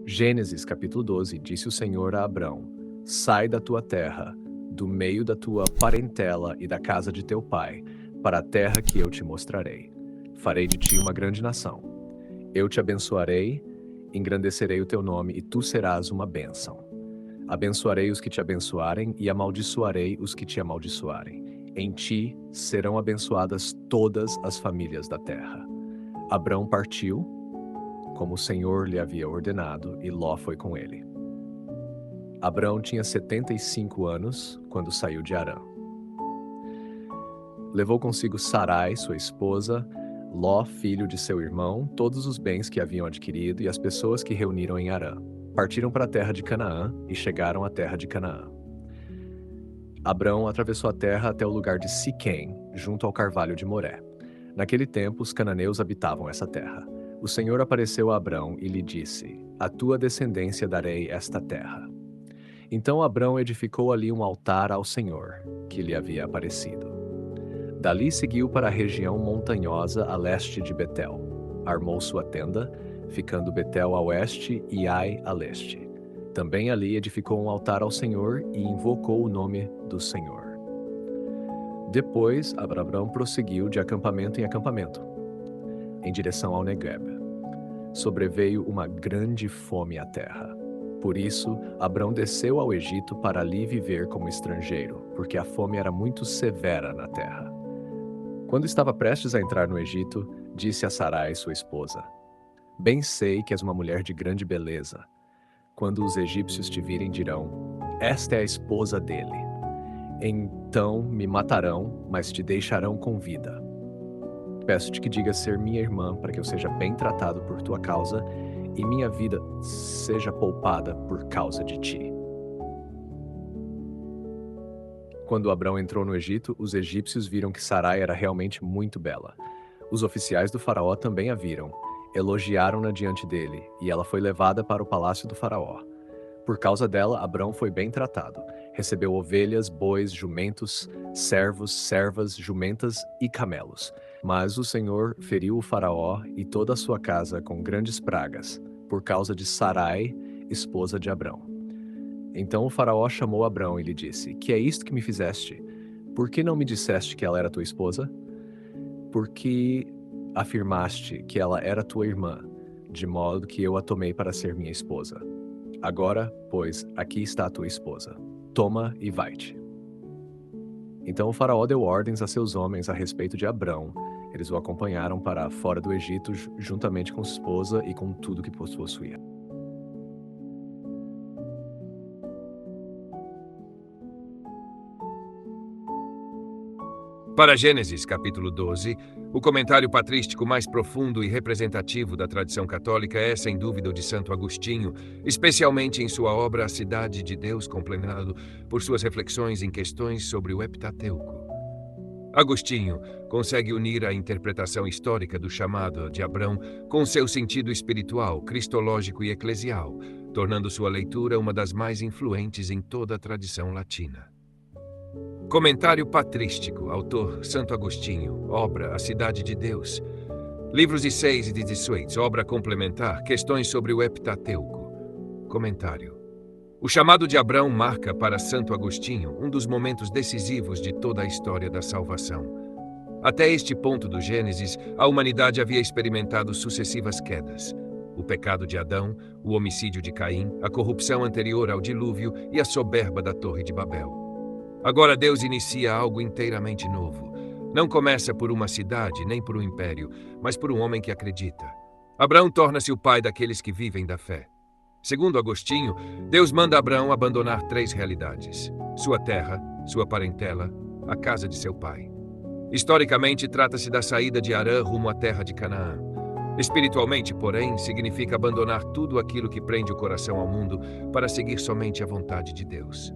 Gênesis capítulo 12, disse o Senhor a Abrão: Sai da tua terra, do meio da tua parentela e da casa de teu pai, para a terra que eu te mostrarei. Farei de ti uma grande nação. Eu te abençoarei, engrandecerei o teu nome e tu serás uma bênção. Abençoarei os que te abençoarem e amaldiçoarei os que te amaldiçoarem. Em ti serão abençoadas todas as famílias da terra. Abrão partiu, como o Senhor lhe havia ordenado, e Ló foi com ele. Abrão tinha 75 anos quando saiu de Harã. Levou consigo Sarai, sua esposa, Ló, filho de seu irmão, todos os bens que haviam adquirido e as pessoas que reuniram em Harã. Partiram para a terra de Canaã e chegaram à terra de Canaã. Abrão atravessou a terra até o lugar de Siquém, junto ao carvalho de Moré. Naquele tempo, os cananeus habitavam essa terra. O Senhor apareceu a Abrão e lhe disse: A tua descendência darei esta terra. Então Abrão edificou ali um altar ao Senhor, que lhe havia aparecido. Dali seguiu para a região montanhosa a leste de Betel. Armou sua tenda, ficando Betel a oeste e Ai a leste. Também ali edificou um altar ao Senhor e invocou o nome do Senhor. Depois, Abrão prosseguiu de acampamento em acampamento, em direção ao Negueb. Sobreveio uma grande fome à terra. Por isso, Abrão desceu ao Egito para ali viver como estrangeiro, porque a fome era muito severa na terra. Quando estava prestes a entrar no Egito, disse a Sarai, sua esposa: Bem sei que és uma mulher de grande beleza. Quando os egípcios te virem, dirão: Esta é a esposa dele. Então me matarão, mas te deixarão com vida. Peço-te que digas ser minha irmã, para que eu seja bem tratado por tua causa e minha vida seja poupada por causa de ti. Quando Abrão entrou no Egito, os egípcios viram que Sarai era realmente muito bela. Os oficiais do faraó também a viram, elogiaram-na diante dele, e ela foi levada para o palácio do faraó. Por causa dela, Abrão foi bem tratado. Recebeu ovelhas, bois, jumentos, servos, servas, jumentas e camelos. Mas o Senhor feriu o faraó e toda a sua casa com grandes pragas, por causa de Sarai, esposa de Abrão. Então o faraó chamou Abrão e lhe disse: Que é isto que me fizeste? Por que não me disseste que ela era tua esposa? Por que afirmaste que ela era tua irmã, de modo que eu a tomei para ser minha esposa? Agora, pois, aqui está a tua esposa. Toma e vai-te. Então o faraó deu ordens a seus homens a respeito de Abrão. Eles o acompanharam para fora do Egito, juntamente com sua esposa e com tudo que possuía. Para Gênesis capítulo 12, o comentário patrístico mais profundo e representativo da tradição católica é, sem dúvida, o de Santo Agostinho, especialmente em sua obra A Cidade de Deus, complementado por suas reflexões em questões sobre o Heptateuco. Agostinho consegue unir a interpretação histórica do chamado de Abrão com seu sentido espiritual, cristológico e eclesial, tornando sua leitura uma das mais influentes em toda a tradição latina. Comentário patrístico, autor Santo Agostinho, obra A Cidade de Deus. Livros 16 e 18, obra complementar, questões sobre o Heptateuco. Comentário. O chamado de Abrão marca para Santo Agostinho um dos momentos decisivos de toda a história da salvação. Até este ponto do Gênesis, a humanidade havia experimentado sucessivas quedas. O pecado de Adão, o homicídio de Caim, a corrupção anterior ao dilúvio e a soberba da Torre de Babel. Agora Deus inicia algo inteiramente novo. Não começa por uma cidade, nem por um império, mas por um homem que acredita. Abraão torna-se o pai daqueles que vivem da fé. Segundo Agostinho, Deus manda Abraão abandonar 3 realidades: sua terra, sua parentela, a casa de seu pai. Historicamente, trata-se da saída de Harã rumo à terra de Canaã. Espiritualmente, porém, significa abandonar tudo aquilo que prende o coração ao mundo para seguir somente a vontade de Deus.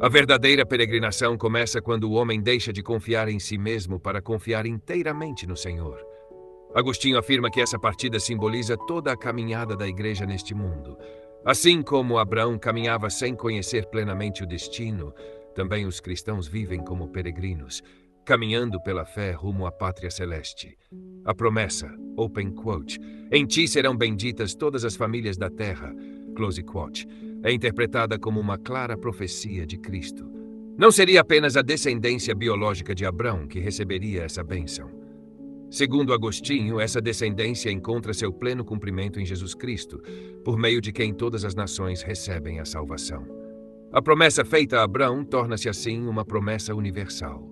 A verdadeira peregrinação começa quando o homem deixa de confiar em si mesmo para confiar inteiramente no Senhor. Agostinho afirma que essa partida simboliza toda a caminhada da igreja neste mundo. Assim como Abraão caminhava sem conhecer plenamente o destino, também os cristãos vivem como peregrinos, caminhando pela fé rumo à pátria celeste. A promessa, open quote, em ti serão benditas todas as famílias da terra, close quote, é interpretada como uma clara profecia de Cristo. Não seria apenas a descendência biológica de Abrão que receberia essa bênção. Segundo Agostinho, essa descendência encontra seu pleno cumprimento em Jesus Cristo, por meio de quem todas as nações recebem a salvação. A promessa feita a Abrão torna-se assim uma promessa universal.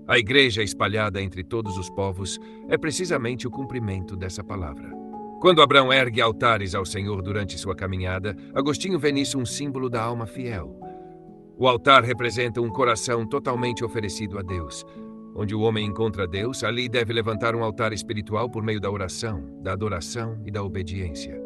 A igreja espalhada entre todos os povos é precisamente o cumprimento dessa palavra. Quando Abrão ergue altares ao Senhor durante sua caminhada, Agostinho vê nisso um símbolo da alma fiel. O altar representa um coração totalmente oferecido a Deus. Onde o homem encontra Deus, ali deve levantar um altar espiritual por meio da oração, da adoração e da obediência.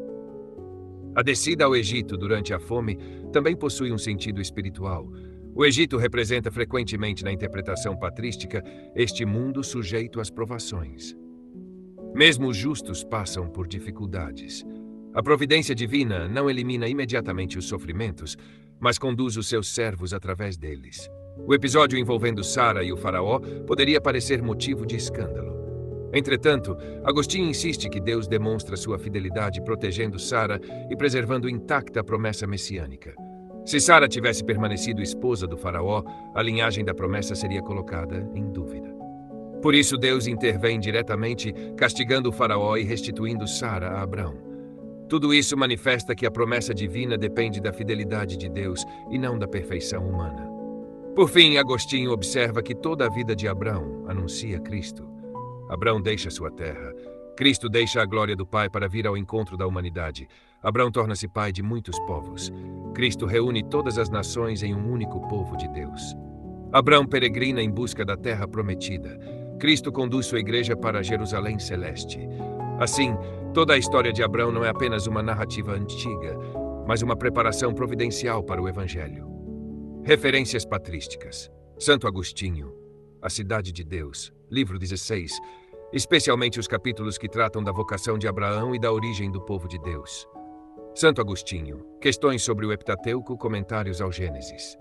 A descida ao Egito durante a fome também possui um sentido espiritual. O Egito representa frequentemente na interpretação patrística este mundo sujeito às provações. Mesmo os justos passam por dificuldades. A providência divina não elimina imediatamente os sofrimentos, mas conduz os seus servos através deles. O episódio envolvendo Sara e o faraó poderia parecer motivo de escândalo. Entretanto, Agostinho insiste que Deus demonstra sua fidelidade protegendo Sara e preservando intacta a promessa messiânica. Se Sara tivesse permanecido esposa do faraó, a linhagem da promessa seria colocada em dúvida. Por isso, Deus intervém diretamente, castigando o faraó e restituindo Sara a Abrão. Tudo isso manifesta que a promessa divina depende da fidelidade de Deus e não da perfeição humana. Por fim, Agostinho observa que toda a vida de Abrão anuncia Cristo. Abrão deixa sua terra. Cristo deixa a glória do Pai para vir ao encontro da humanidade. Abrão torna-se pai de muitos povos. Cristo reúne todas as nações em um único povo de Deus. Abrão peregrina em busca da terra prometida. Cristo conduz sua igreja para Jerusalém celeste. Assim, toda a história de Abrão não é apenas uma narrativa antiga, mas uma preparação providencial para o Evangelho. Referências patrísticas. Santo Agostinho, A Cidade de Deus, livro 16, especialmente os capítulos que tratam da vocação de Abraão e da origem do povo de Deus. Santo Agostinho, Questões sobre o Heptateuco, Comentários ao Gênesis.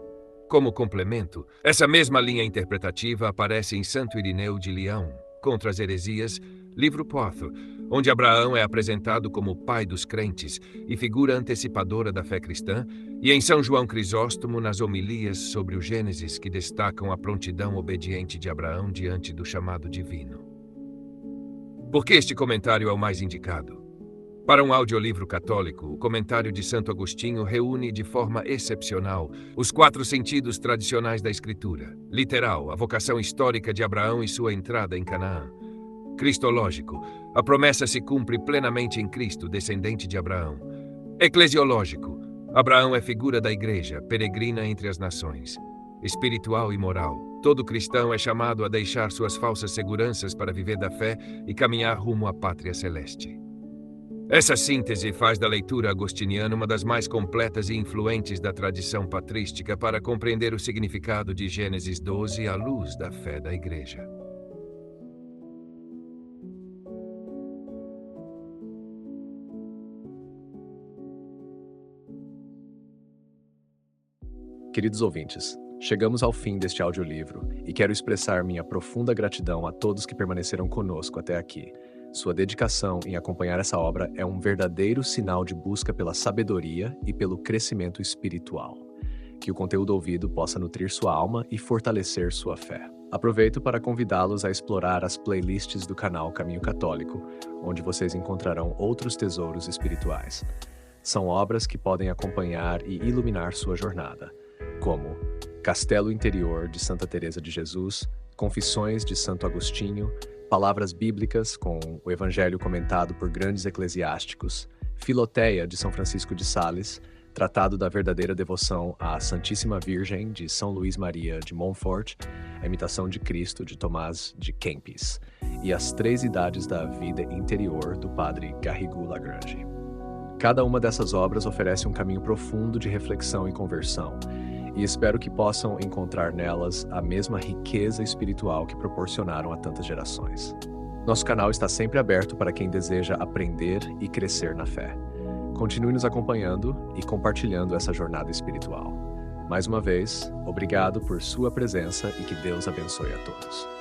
Como complemento, essa mesma linha interpretativa aparece em Santo Irineu de Leão, Contra as Heresias, livro 4, onde Abraão é apresentado como pai dos crentes e figura antecipadora da fé cristã, e em São João Crisóstomo nas homilias sobre o Gênesis que destacam a prontidão obediente de Abraão diante do chamado divino. Por que este comentário é o mais indicado? Para um audiolivro católico, o comentário de Santo Agostinho reúne de forma excepcional os 4 sentidos tradicionais da Escritura. Literal, a vocação histórica de Abraão e sua entrada em Canaã. Cristológico, a promessa se cumpre plenamente em Cristo, descendente de Abraão. Eclesiológico, Abraão é figura da igreja, peregrina entre as nações. Espiritual e moral, todo cristão é chamado a deixar suas falsas seguranças para viver da fé e caminhar rumo à pátria celeste. Essa síntese faz da leitura agostiniana uma das mais completas e influentes da tradição patrística para compreender o significado de Gênesis 12 à luz da fé da Igreja. Queridos ouvintes, chegamos ao fim deste audiolivro e quero expressar minha profunda gratidão a todos que permaneceram conosco até aqui. Sua dedicação em acompanhar essa obra é um verdadeiro sinal de busca pela sabedoria e pelo crescimento espiritual. Que o conteúdo ouvido possa nutrir sua alma e fortalecer sua fé. Aproveito para convidá-los a explorar as playlists do canal Caminho Católico, onde vocês encontrarão outros tesouros espirituais. São obras que podem acompanhar e iluminar sua jornada, como Castelo Interior de Santa Teresa de Jesus, Confissões de Santo Agostinho, Palavras Bíblicas com o Evangelho comentado por grandes eclesiásticos, Filoteia de São Francisco de Sales, Tratado da Verdadeira Devoção à Santíssima Virgem de São Luís Maria de Montfort, A Imitação de Cristo de Tomás de Kempis e As 3 Idades da Vida Interior do Padre Garrigou Lagrange. Cada uma dessas obras oferece um caminho profundo de reflexão e conversão, e espero que possam encontrar nelas a mesma riqueza espiritual que proporcionaram a tantas gerações. Nosso canal está sempre aberto para quem deseja aprender e crescer na fé. Continue nos acompanhando e compartilhando essa jornada espiritual. Mais uma vez, obrigado por sua presença e que Deus abençoe a todos.